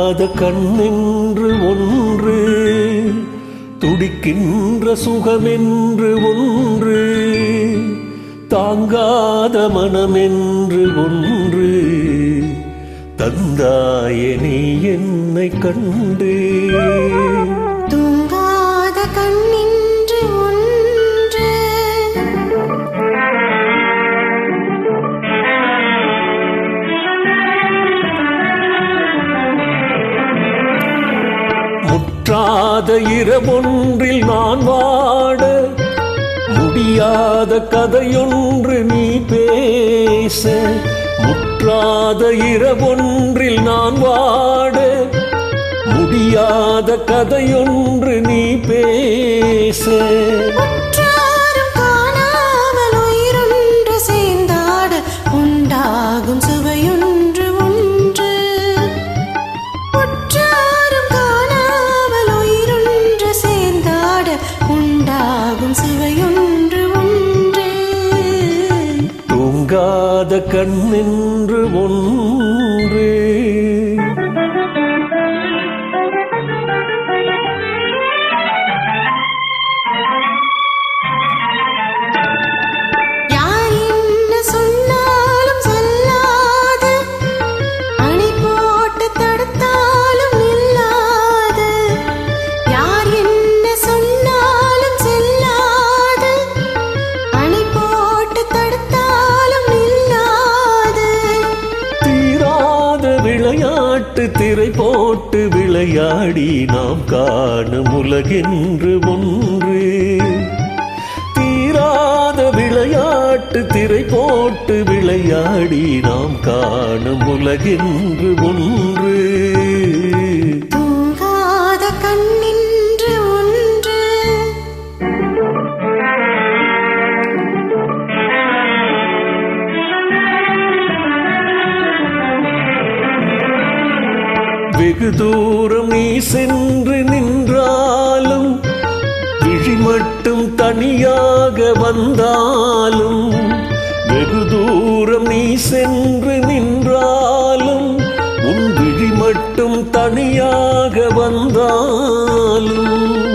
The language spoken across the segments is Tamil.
தூங்காத கண்ணென்று ஒன்று, துடிக்கின்ற சுகமென்று ஒன்று, தாங்காத மனமென்று ஒன்று, தந்தாயே நீ என்னை கண்டு. தூங்காத கண்ணென்று ஒன்று, முற்றாத இரவொன்றில் நான் வாட, முடியாத கதையொன்று நீ பேச. முற்றாத இரவொன்றில் நான் வாட, முடியாத கதையொன்று நீ பேச. உற்றாரும் காணாமல் உயிரொன்று சேர்ந்தாட, உண்டாகும் சுவையொன்று ஒன்று. உற்றாரும் காணாமல் உயிரொன்று சேர்ந்தாட, உண்டாகும் சுவையொன்று ஒன்று. தூங்காத கண்ணென்று ஒன்று. யார் என்ன சொன்னாலும் சொல்லாது, அணை போட்டு தடுத்தாலும் நில்லாது. யார் என்ன சொன்னாலும் செல்லாது, அணை போட்டு தடுத்தாலும் நில்லாது. தீராத விளையாட்டு திரை போட்டு விளையாடி நாம் காணும் உலகென்று ஒன்று. தீராத விளையாட்டு திரை போட்டு விளையாடி நாம் காணும் உலகென்று ஒன்று. தூங்காத கண்ணென்று ஒன்று, வெகு தூரம் நீ சென்று நின்றாலும், விழி மட்டும் தனியாக வந்தாலும். வெகு தூரம் நீ சென்று நின்றாலும், உன் விழி மட்டும் தனியாக வந்தாலும்.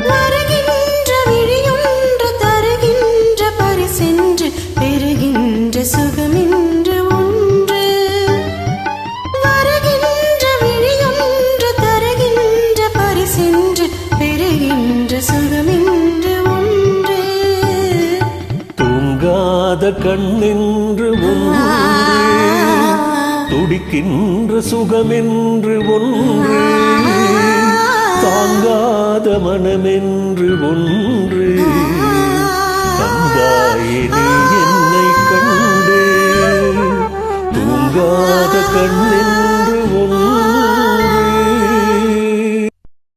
வருகின்ற விழியொன்று தருகின்ற பரிசென்று, பெறுகின்ற சுகமென்று ஒன்று. வருகின்ற விழியொன்று தருகின்ற பரிசென்று, பெறுகின்ற சுகமென்று ஒன்று. தூங்காத கண்ணென்று ஒன்று, துடிக்கின்ற சுகமென்று ஒன்று, தாங்காத மனமென்று ஒன்று, தந்தாயே நீ என்னை கண்டு. தூங்காத கண்ணென்று